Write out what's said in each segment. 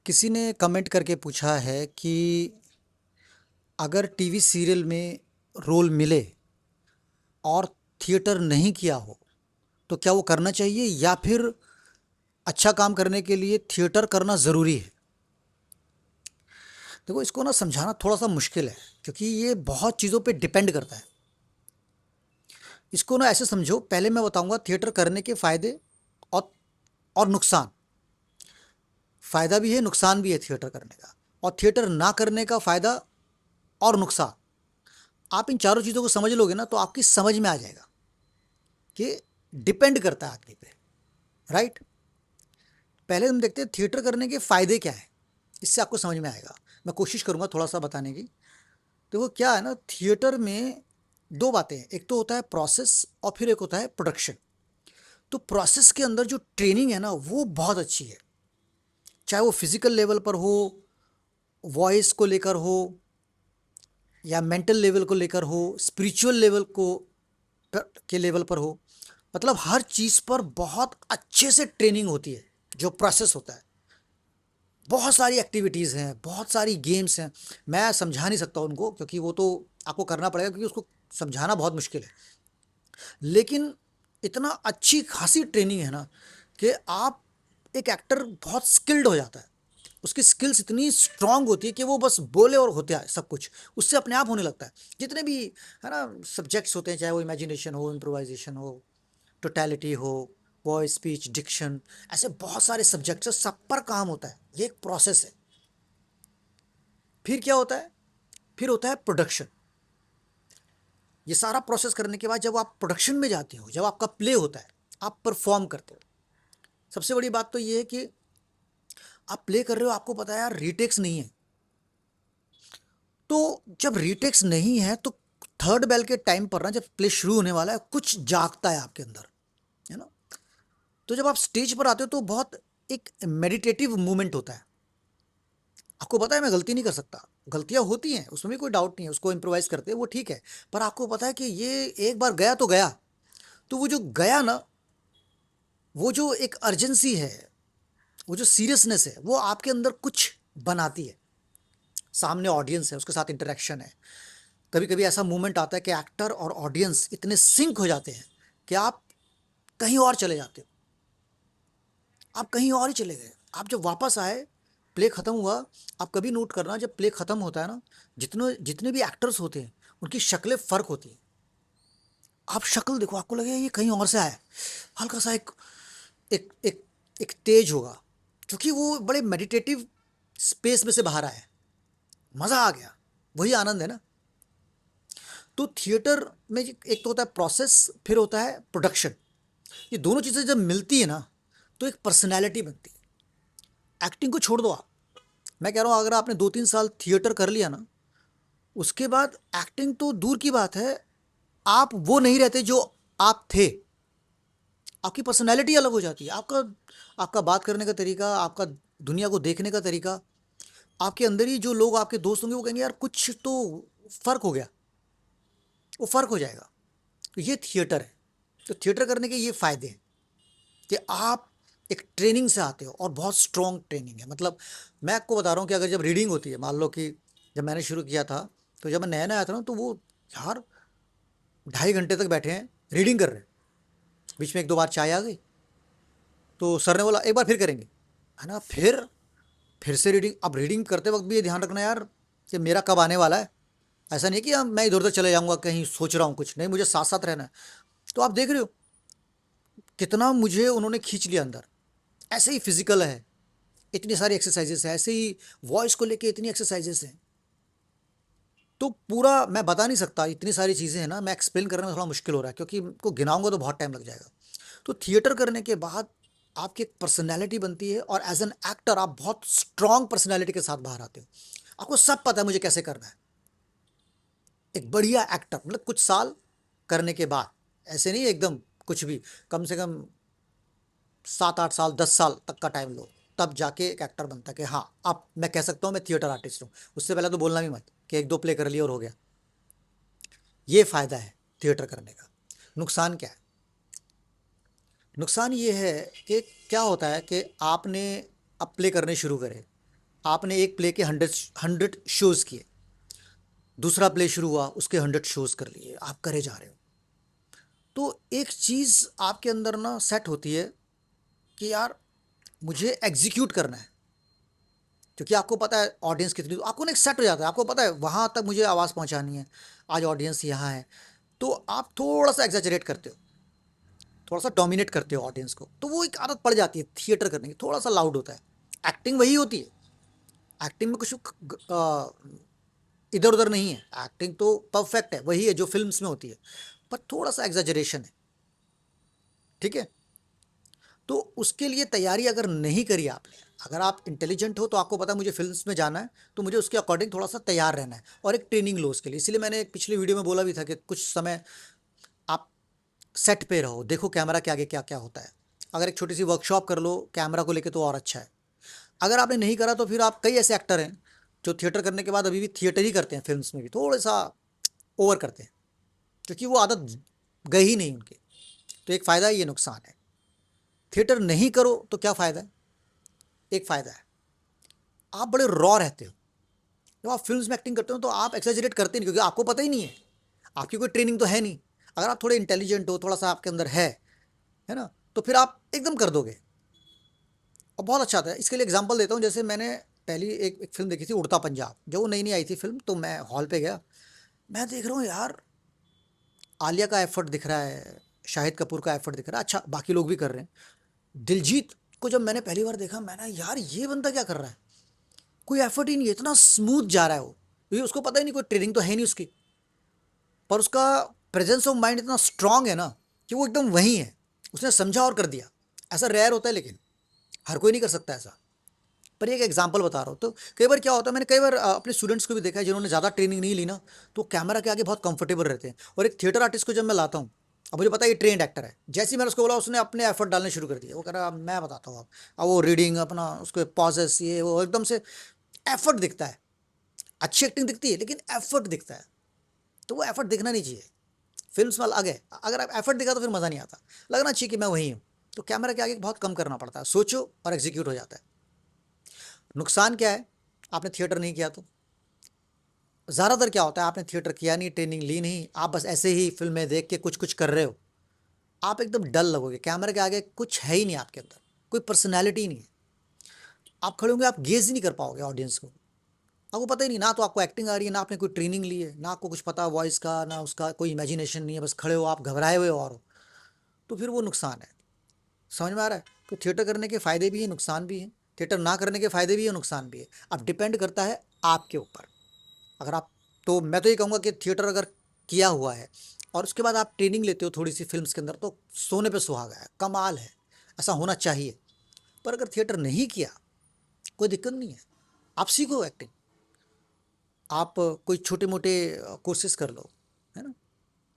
किसी ने कमेंट करके पूछा है कि अगर टीवी सीरियल में रोल मिले और थिएटर नहीं किया हो तो क्या वो करना चाहिए या फिर अच्छा काम करने के लिए थिएटर करना ज़रूरी है। देखो, इसको ना समझाना थोड़ा सा मुश्किल है क्योंकि ये बहुत चीज़ों पे डिपेंड करता है। इसको ना ऐसे समझो, पहले मैं बताऊंगा थिएटर करने के फ़ायदे और नुकसान। फ़ायदा भी है, नुकसान भी है थिएटर करने का, और थिएटर ना करने का फ़ायदा और नुकसान। आप इन चारों चीज़ों को समझ लोगे ना तो आपकी समझ में आ जाएगा कि डिपेंड करता है आदमी पे, राइट। पहले हम देखते हैं थिएटर करने के फ़ायदे क्या है, इससे आपको समझ में आएगा। मैं कोशिश करूँगा थोड़ा सा बताने की। तो वो क्या है ना, थिएटर में दो बातें हैं, एक तो होता है प्रोसेस और फिर एक होता है प्रोडक्शन। तो प्रोसेस के अंदर जो ट्रेनिंग है ना वो बहुत अच्छी है, चाहे वो फिजिकल लेवल पर हो, वॉइस को लेकर हो, या मेंटल लेवल को लेकर हो, स्पिरिचुअल लेवल को के लेवल पर हो। मतलब हर चीज़ पर बहुत अच्छे से ट्रेनिंग होती है। जो प्रोसेस होता है, बहुत सारी एक्टिविटीज़ हैं, बहुत सारी गेम्स हैं। मैं समझा नहीं सकता उनको क्योंकि वो तो आपको करना पड़ेगा, क्योंकि उसको समझाना बहुत मुश्किल है। लेकिन इतना अच्छी खासी ट्रेनिंग है ना कि आप एक एक्टर बहुत स्किल्ड हो जाता है। उसकी स्किल्स इतनी स्ट्रांग होती है कि वो बस बोले और होता है सब कुछ, उससे अपने आप होने लगता है। जितने भी है ना सब्जेक्ट्स होते हैं, चाहे वो इमेजिनेशन हो, इम्प्रोवाइजेशन हो, टोटलिटी हो, वॉइस, स्पीच, डिक्शन, ऐसे बहुत सारे सब्जेक्ट्स हैं, सब पर काम होता है। ये एक प्रोसेस है। फिर क्या होता है, फिर होता है प्रोडक्शन। ये सारा प्रोसेस करने के बाद जब आप प्रोडक्शन में जाते हो, जब आपका प्ले होता है, आप परफॉर्म करते हो। सबसे बड़ी बात तो ये है कि आप प्ले कर रहे हो, आपको पता है यार रीटेक्स नहीं है। तो जब रीटेक्स नहीं है तो थर्ड बेल के टाइम पर ना, जब प्ले शुरू होने वाला है, कुछ जागता है आपके अंदर, है ना। तो जब आप स्टेज पर आते हो तो बहुत एक मेडिटेटिव मूवमेंट होता है। आपको पता है मैं गलती नहीं कर सकता, गलतियां होती हैं, उसमें भी कोई डाउट नहीं है, उसको इम्प्रोवाइज करते हैं वो ठीक है। पर आपको पता है कि ये एक बार गया तो गया। तो वो जो गया ना, वो जो एक अर्जेंसी है, वो जो सीरियसनेस है, वो आपके अंदर कुछ बनाती है। सामने ऑडियंस है, उसके साथ इंटरेक्शन है। कभी कभी ऐसा मोमेंट आता है कि एक्टर और ऑडियंस इतने सिंक हो जाते हैं कि आप कहीं और चले जाते हो। आप कहीं और ही चले गए। आप जब वापस आए, प्ले खत्म हुआ। आप कभी नोट करना, जब प्ले खत्म होता है ना, जितने जितने भी एक्टर्स होते हैं उनकी शक्लें फर्क होती हैं। आप शक्ल देखो, आपको लगेगा ये कहीं और से आया है। हल्का सा एक एक एक एक तेज होगा, क्योंकि वो बड़े मेडिटेटिव स्पेस में से बाहर आया है। मज़ा आ गया। वही आनंद है ना। तो थिएटर में एक तो होता है प्रोसेस, फिर होता है प्रोडक्शन। ये दोनों चीज़ें जब मिलती है ना तो एक पर्सनैलिटी बनती है। एक्टिंग को छोड़ दो आप, मैं कह रहा हूँ अगर आपने 2-3 साल थिएटर कर लिया ना, उसके बाद एक्टिंग तो दूर की बात है, आप वो नहीं रहते जो आप थे। आपकी पर्सनैलिटी अलग हो जाती है। आपका आपका बात करने का तरीका, आपका दुनिया को देखने का तरीका, आपके अंदर ही जो लोग आपके दोस्त होंगे वो कहेंगे यार कुछ तो फ़र्क हो गया। वो फ़र्क हो जाएगा। तो ये थिएटर है। तो थिएटर करने के ये फ़ायदे हैं कि आप एक ट्रेनिंग से आते हो, और बहुत स्ट्रॉन्ग ट्रेनिंग है। मतलब मैं आपको बता रहा हूँ कि अगर जब रीडिंग होती है, मान लो कि जब मैंने शुरू किया था, तो जब मैं नया नया आया था ना, तो वो यार 2.5 घंटे तक बैठे हैं, रीडिंग कर रहे हैं। बीच में 1-2 बार चाय आ गई तो सर ने बोला एक बार फिर करेंगे, है ना। फिर से रीडिंग। अब रीडिंग करते वक्त भी ये ध्यान रखना यार कि मेरा कब आने वाला है। ऐसा नहीं कि मैं इधर उधर चले जाऊँगा, कहीं सोच रहा हूँ कुछ नहीं, मुझे साथ साथ रहना है। तो आप देख रहे हो कितना मुझे उन्होंने खींच लिया अंदर। ऐसे ही फिजिकल है, इतनी सारी एक्सरसाइजेस है, ऐसे ही वॉइस को लेके इतनी एक्सरसाइजेस हैं। तो पूरा मैं बता नहीं सकता, इतनी सारी चीज़ें हैं ना, मैं एक्सप्लेन करने में थोड़ा मुश्किल हो रहा है क्योंकि इनको गिनाऊंगा तो बहुत टाइम लग जाएगा। तो थिएटर करने के बाद आपकी एक पर्सनैलिटी बनती है, और एज एन एक्टर आप बहुत स्ट्रांग पर्सनैलिटी के साथ बाहर आते हो। आपको सब पता है मुझे कैसे करना है। एक बढ़िया एक्टर, मतलब कुछ साल करने के बाद, ऐसे नहीं एकदम कुछ भी, कम से कम 7-8 साल 10 साल तक का टाइम लो, तब जाके एक एक्टर बनता है कि हाँ अब मैं कह सकता हूँ मैं थिएटर आर्टिस्ट हूँ। उससे पहले तो बोलना भी मत कि 1-2 प्ले कर लिया और हो गया। ये फ़ायदा है थिएटर करने का। नुकसान क्या है? नुकसान ये है कि क्या होता है कि आपने अब प्ले करने शुरू करे, आपने एक प्ले के 100 शोज़ किए, दूसरा प्ले शुरू हुआ, उसके 100 शोज़ कर लिए, आप करे जा रहे हो। तो एक चीज़ आपके अंदर ना सेट होती है कि यार मुझे एग्जीक्यूट करना है, क्योंकि आपको पता है ऑडियंस कितनी, तो आपको ना एक सेट हो जाता है, आपको पता है वहाँ तक मुझे आवाज़ पहुँचानी है, आज ऑडियंस यहाँ है, तो आप थोड़ा सा एग्जैजरेट करते हो, थोड़ा सा डोमिनेट करते हो ऑडियंस को, तो वो एक आदत पड़ जाती है थिएटर करने की, थोड़ा सा लाउड होता है। एक्टिंग वही होती है, एक्टिंग में कुछ इधर उधर नहीं है, एक्टिंग तो परफेक्ट है, वही है जो फिल्म्स में होती है, पर थोड़ा सा एग्जैजरेशन है, ठीक है। तो उसके लिए तैयारी अगर नहीं करी आपने, अगर आप इंटेलिजेंट हो तो आपको पता है मुझे फिल्म्स में जाना है, तो मुझे उसके अकॉर्डिंग थोड़ा सा तैयार रहना है और एक ट्रेनिंग लो उसके लिए। इसलिए मैंने एक पिछली वीडियो में बोला भी था कि कुछ समय आप सेट पे रहो, देखो कैमरा के आगे क्या क्या होता है। अगर एक छोटी सी वर्कशॉप कर लो कैमरा को लेके तो और अच्छा है। अगर आपने नहीं करा तो फिर आप, कई ऐसे एक्टर हैं जो थिएटर करने के बाद अभी भी थिएटर ही करते हैं, फिल्म्स में भी थोड़ा सा ओवर करते हैं, क्योंकि वो आदत गई ही नहीं उनकी। तो एक फ़ायदा है, ये नुकसान है। थिएटर नहीं करो तो क्या फ़ायदा है? एक फ़ायदा है, आप बड़े रॉ रहते हो। जब आप फिल्म्स में एक्टिंग करते हो तो आप एक्सेजरेट करते नहीं, क्योंकि आपको पता ही नहीं है, आपकी कोई ट्रेनिंग तो है नहीं। अगर आप थोड़े इंटेलिजेंट हो, थोड़ा सा आपके अंदर है ना, तो फिर आप एकदम कर दोगे और बहुत अच्छा आता है। इसके लिए एग्जांपल देता हूँ, जैसे मैंने पहली एक फिल्म देखी थी उड़ता पंजाब, जब वो नई नई आई थी फिल्म, तो मैं हॉल पे गया, मैं देख रहा हूँ यार आलिया का एफर्ट दिख रहा है, शाहिद कपूर का एफर्ट दिख रहा है, अच्छा बाकी लोग भी कर रहे हैं। दिलजीत को जब मैंने पहली बार देखा, मैंने यार ये बंदा क्या कर रहा है, कोई एफर्ट ही नहीं है, इतना स्मूथ जा रहा है वो, क्योंकि उसको पता ही नहीं, कोई ट्रेनिंग तो है नहीं उसकी, पर उसका प्रेजेंस ऑफ माइंड इतना स्ट्रांग है ना कि वो एकदम वही है, उसने समझा और कर दिया। ऐसा रेयर होता है, लेकिन हर कोई नहीं कर सकता ऐसा। पर एक एग्जांपल बता रहा हूँ, तो कई बार क्या होता है, मैंने कई बार अपने स्टूडेंट्स को भी देखा है जिन्होंने ज़्यादा ट्रेनिंग नहीं ली ना, तो कैमरा के आगे बहुत कंफर्टेबल रहते हैं। और एक थिएटर आर्टिस्ट को जब मैं लाता हूँ, अब मुझे पता है ये ट्रेंड एक्टर है, जैसे ही मैंने उसको बोला उसने अपने एफर्ट डालने शुरू कर दिए। वो कह रहा मैं बताता हूँ, अब वो रीडिंग अपना उसको पॉजेस, ये वो एकदम से एफर्ट दिखता है, अच्छी एक्टिंग दिखती है लेकिन एफर्ट दिखता है, तो वो एफर्ट दिखना नहीं चाहिए। फिल्म्स वाला आगे, अगर आप एफर्ट दिखा तो फिर मज़ा नहीं आता, लगना चाहिए कि मैं वही हूँ। तो कैमरा के आगे बहुत कम करना पड़ता है, सोचो और एग्जीक्यूट हो जाता है। नुकसान क्या है, आपने थिएटर नहीं किया तो ज़्यादातर क्या होता है, आपने थिएटर किया नहीं, ट्रेनिंग ली नहीं, आप बस ऐसे ही फिल्में देख के कुछ कुछ कर रहे हो, आप एकदम डल लगोगे, कैमरे के आगे कुछ है ही नहीं आपके अंदर, कोई पर्सनैलिटी नहीं है। आप खड़े होंगे, आप गेज ही नहीं कर पाओगे ऑडियंस को, आपको पता ही नहीं, ना तो आपको एक्टिंग आ रही है, ना आपने कोई ट्रेनिंग ली है, ना आपको कुछ पता वॉइस का, ना उसका कोई इमेजिनेशन नहीं है, बस खड़े हो आप घबराए हुए हो और हो, तो फिर वो नुकसान है। समझ में आ रहा है? तो थिएटर करने के फ़ायदे भी हैं, नुकसान भी हैं, थिएटर ना करने के फ़ायदे भी हैं, नुकसान भी है। अब डिपेंड करता है आपके ऊपर। अगर आप, तो मैं तो ये कहूँगा कि थिएटर अगर किया हुआ है और उसके बाद आप ट्रेनिंग लेते हो थोड़ी सी फिल्म्स के अंदर, तो सोने पे सुहागा है, कमाल है, ऐसा होना चाहिए। पर अगर थिएटर नहीं किया, कोई दिक्कत नहीं है, आप सीखो एक्टिंग, आप कोई छोटे मोटे कोर्सेज कर लो, है ना,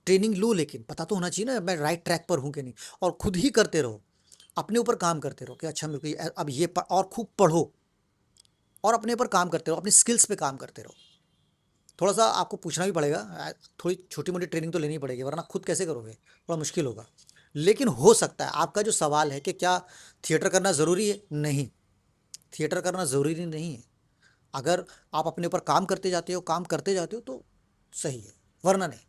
ट्रेनिंग लो, लेकिन पता तो होना चाहिए ना मैं राइट ट्रैक पर हूँ कि नहीं। और खुद ही करते रहो, अपने ऊपर काम करते रहो कि अच्छा मेरे को अब ये और खूब पढ़ो और अपने ऊपर काम करते रहो, अपनी स्किल्स पे काम करते रहो। थोड़ा सा आपको पूछना भी पड़ेगा, थोड़ी छोटी मोटी ट्रेनिंग तो लेनी पड़ेगी, वरना खुद कैसे करोगे, थोड़ा मुश्किल होगा। लेकिन हो सकता है, आपका जो सवाल है कि क्या थिएटर करना ज़रूरी है, नहीं, थिएटर करना ज़रूरी नहीं है। अगर आप अपने ऊपर काम करते जाते हो, काम करते जाते हो तो सही है, वरना नहीं।